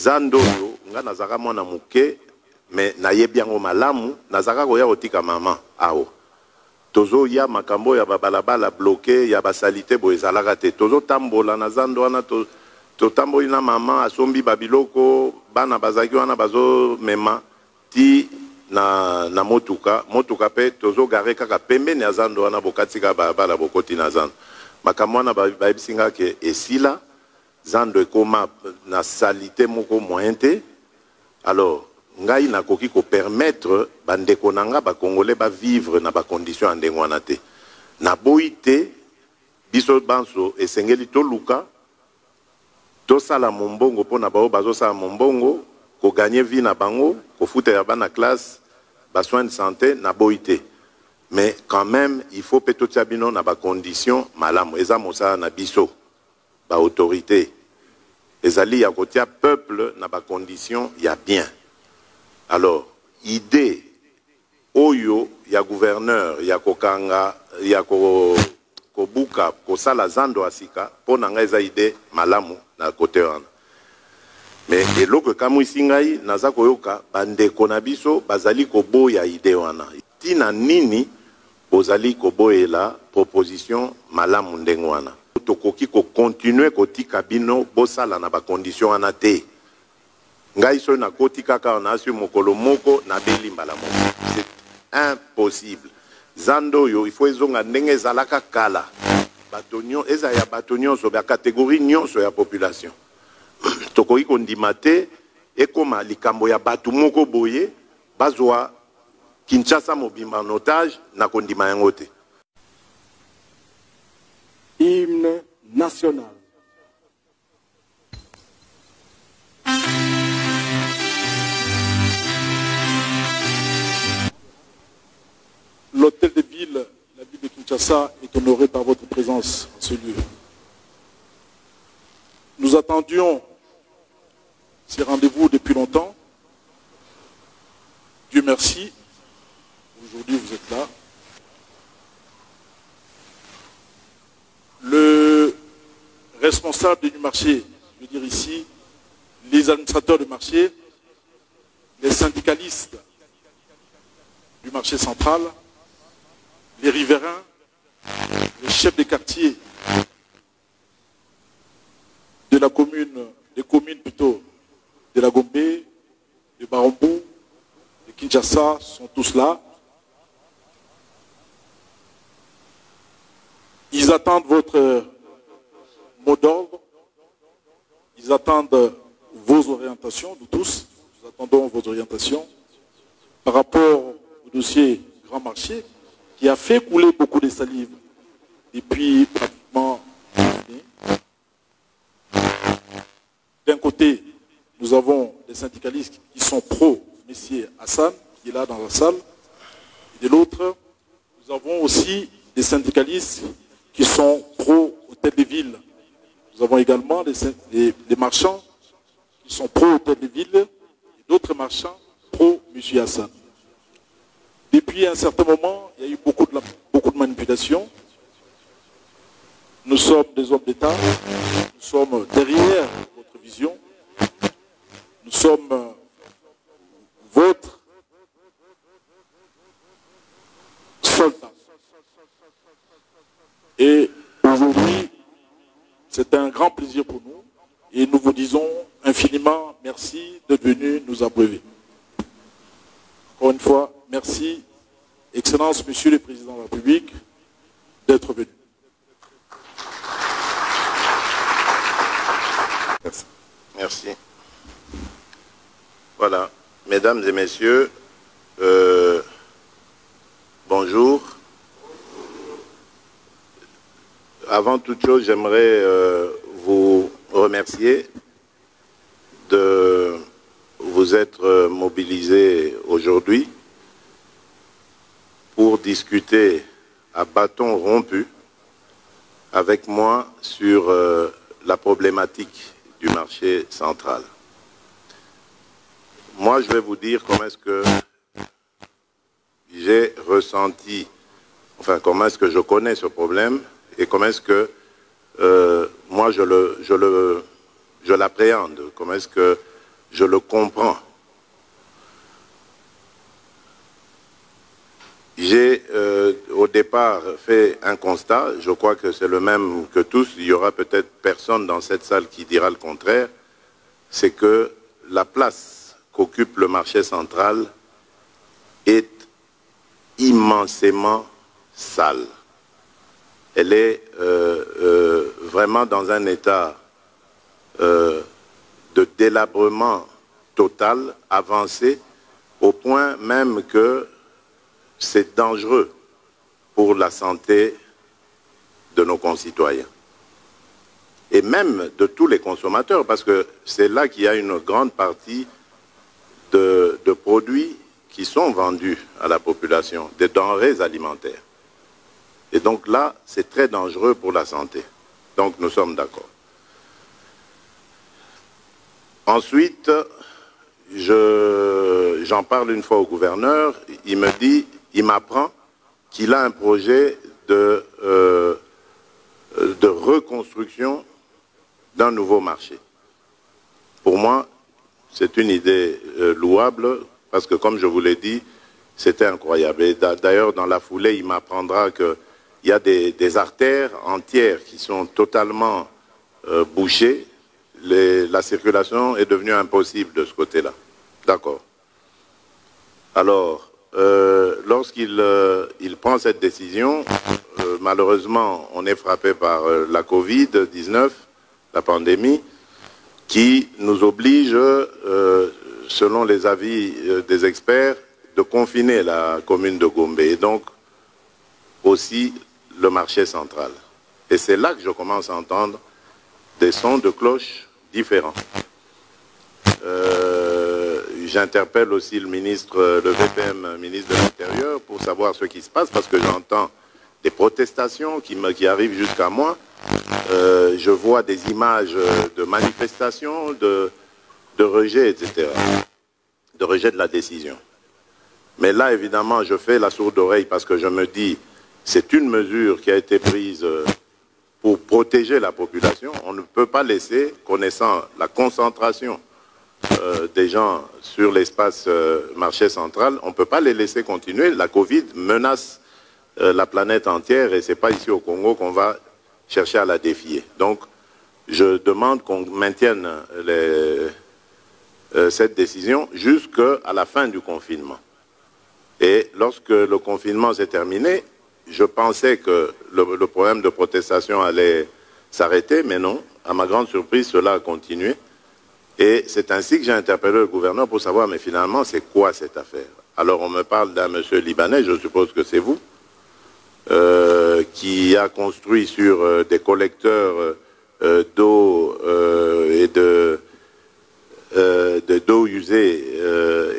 zando yo nga nazaka mwana muke mais nayebi yango malamu nazaka koya kotika mama awo tozo ya makambo ya babalabala bloqué ya basalite bo ezalaka te tozo tambola na zando wana to tamboli na mama asombi babiloko bana bazaki wana bazo mema ti na motuka pe tozo gare kaka pembeni ya zando wana bokatika balabala bokoti na zando makambo wana bayebisinga ke esila zando ekoma na salite moko moyen te alors ngai nakoki ko permettre bandeko nanga ba congolais ba vivre na ba conditions ndenge wana te na boite biso banso esengeli to luka to sala mombongo pona bao bazo sala mombongo ko gagner vie na bango ko futa ya bana classe ba soins de santé na boite mais quand même il faut peto tiabino na ba conditions malamu eza mosala na biso ba autorité ezali ya kotia peuple na ba conditions ya bien. Alors, idée oyo ya gouverneur ya kokanga ya kobuka kosala zando asika pona nga eza idée malamu na côté wana. Mais eloko kamwisi ngai naza koyoka bandeko na biso bazali koboya idée wana. Tina nini bozali koboyela proposition malamu ndenge wana. Tokoki ko continuer kotika bino bosala na ba condition wana te. Ngai so na koti kaka na asu mokolo moko na belimbala moko. C'est impossible. Zando yo il faut ezonga ndenge zalaka kala. Batonyo eza ya batonyo so ba catégorie nyonso ya population. Tokoki kondima te ekoma likambo ya batu moko boye bazwa Kinshasa mobimba en otage na kondima yango te. Hymne national. L'hôtel de ville, la ville de Kinshasa, est honoré par votre présence en ce lieu. Nous attendions ces rendez-vous depuis longtemps. Dieu merci, aujourd'hui vous êtes là. Le responsable du marché, je veux dire ici, les administrateurs du marché, les syndicalistes du marché central, les riverains, les chefs des quartiers de la commune, des communes plutôt, de la Gombe, de Barambou, de Kinshasa, sont tous là. Ils attendent votre mot d'ordre, ils attendent vos orientations, nous tous, nous attendons vos orientations par rapport au dossier Grand Marché qui a fait couler beaucoup de salive depuis pratiquement une année. D'un côté, nous avons des syndicalistes qui sont pro-Messier Hassan, qui est là dans la salle, et de l'autre, nous avons aussi des syndicalistes qui sont pro-hôtel de ville. Nous avons également des marchands qui sont pro-hôtel de ville et d'autres marchands pro-M. Hassan. Depuis un certain moment, il y a eu beaucoup de manipulations. Nous sommes des hommes d'État, nous sommes derrière votre vision, nous sommes votre soldat. Et aujourd'hui, c'est un grand plaisir pour nous et nous vous disons infiniment merci d'être venu nous abreuver. Encore une fois, merci, Excellence, Monsieur le Président de la République, d'être venu. Merci. Merci. Voilà, mesdames et messieurs, bonjour. Avant toute chose, j'aimerais vous remercier de vous être mobilisés aujourd'hui pour discuter à bâton rompu avec moi sur la problématique du marché central. Moi, je vais vous dire comment est-ce que j'ai ressenti, enfin comment est-ce que je connais ce problème et comment est-ce que moi je l'appréhende, comment est-ce que je le comprends. J'ai au départ fait un constat, je crois que c'est le même que tous, il y aura peut-être personne dans cette salle qui dira le contraire, c'est que la place qu'occupe le marché central est immensément sale. Elle est vraiment dans un état de délabrement total, avancé, au point même que c'est dangereux pour la santé de nos concitoyens. Et même de tous les consommateurs, parce que c'est là qu'il y a une grande partie de produits qui sont vendus à la population, des denrées alimentaires. Et donc là, c'est très dangereux pour la santé. Donc nous sommes d'accord. Ensuite, j'en parle une fois au gouverneur, il me dit, il m'apprend qu'il a un projet de reconstruction d'un nouveau marché. Pour moi, c'est une idée louable, parce que comme je vous l'ai dit, c'était incroyable. Et d'ailleurs, dans la foulée, il m'apprendra qu'il y a des artères entières qui sont totalement bouchées. La circulation est devenue impossible de ce côté-là. D'accord. Alors, lorsqu'il prend cette décision, malheureusement, on est frappé par la Covid-19, la pandémie, qui nous oblige, selon les avis des experts, de confiner la commune de Gombe et donc aussi le marché central. Et c'est là que je commence à entendre des sons de cloche différents. J'interpelle aussi le ministre, le VPM, ministre de l'Intérieur, pour savoir ce qui se passe, parce que j'entends des protestations qui arrivent jusqu'à moi. Je vois des images de manifestations, de rejet, etc., de rejet de la décision. Mais là, évidemment, je fais la sourde oreille parce que je me dis, c'est une mesure qui a été prise pour protéger la population. On ne peut pas laisser, connaissant la concentration des gens sur l'espace marché central, on ne peut pas les laisser continuer. La Covid menace la planète entière et ce n'est pas ici au Congo qu'on va chercher à la défier. Donc, je demande qu'on maintienne cette décision jusqu'à la fin du confinement. Et lorsque le confinement s'est terminé, je pensais que le problème de protestation allait s'arrêter, mais non. À ma grande surprise, cela a continué. Et c'est ainsi que j'ai interpellé le gouverneur pour savoir, mais finalement, c'est quoi cette affaire? Alors, on me parle d'un monsieur libanais, je suppose que c'est vous, qui a construit sur des collecteurs d'eau et d'eau usée.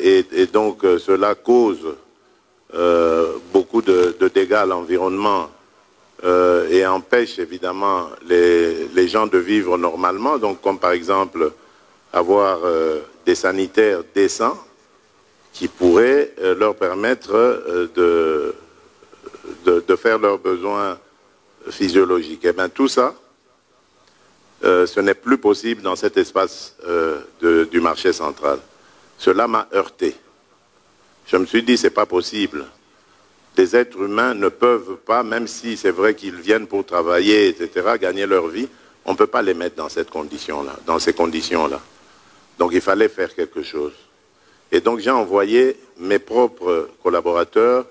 Et donc, cela cause beaucoup de dégâts à l'environnement et empêche évidemment les gens de vivre normalement. Donc, comme par exemple avoir des sanitaires décents qui pourraient leur permettre de faire leurs besoins physiologiques. Et bien tout ça, ce n'est plus possible dans cet espace du marché central. Cela m'a heurté. Je me suis dit, c'est pas possible. Des êtres humains ne peuvent pas, même si c'est vrai qu'ils viennent pour travailler, etc., gagner leur vie, on ne peut pas les mettre dans cette condition-là, dans ces conditions-là. Donc il fallait faire quelque chose. Et donc j'ai envoyé mes propres collaborateurs,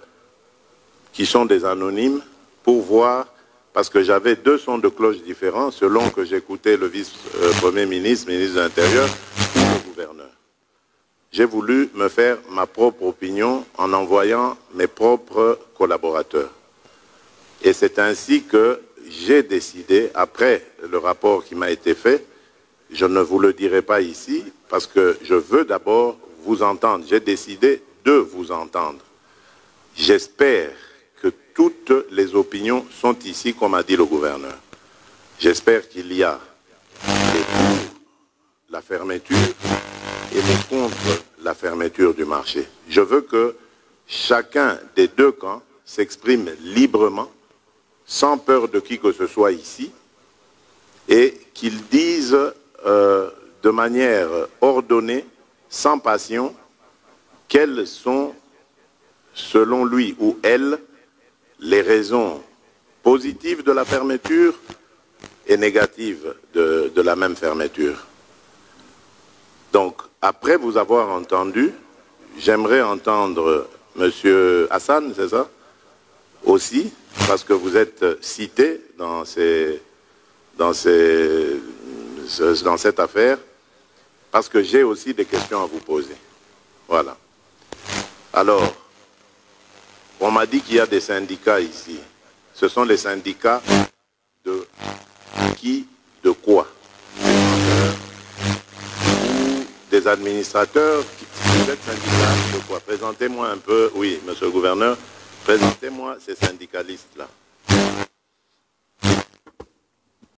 qui sont des anonymes, pour voir, parce que j'avais deux sons de cloche différents, selon que j'écoutais le vice-premier ministre, ministre de l'Intérieur, ou le gouverneur. J'ai voulu me faire ma propre opinion en envoyant mes propres collaborateurs. Et c'est ainsi que j'ai décidé, après le rapport qui m'a été fait, je ne vous le dirai pas ici, parce que je veux d'abord vous entendre. J'ai décidé de vous entendre. J'espère que toutes les opinions sont ici, comme a dit le gouverneur. J'espère qu'il y a des pour la fermeture et des contre la fermeture du marché. Je veux que chacun des deux camps s'exprime librement, sans peur de qui que ce soit ici, et qu'ils disent de manière ordonnée, sans passion, quelles sont, selon lui ou elle, les raisons positives de la fermeture et négatives de la même fermeture. Donc, après vous avoir entendu, j'aimerais entendre M. Hassan, c'est ça? Aussi, parce que vous êtes cité dans cette affaire, parce que j'ai aussi des questions à vous poser. Voilà. Alors, on m'a dit qu'il y a des syndicats ici. Ce sont les syndicats de qui, de quoi? Des administrateurs, vous êtes syndicats de quoi? Présentez-moi un peu, oui, monsieur le gouverneur, présentez-moi ces syndicalistes-là.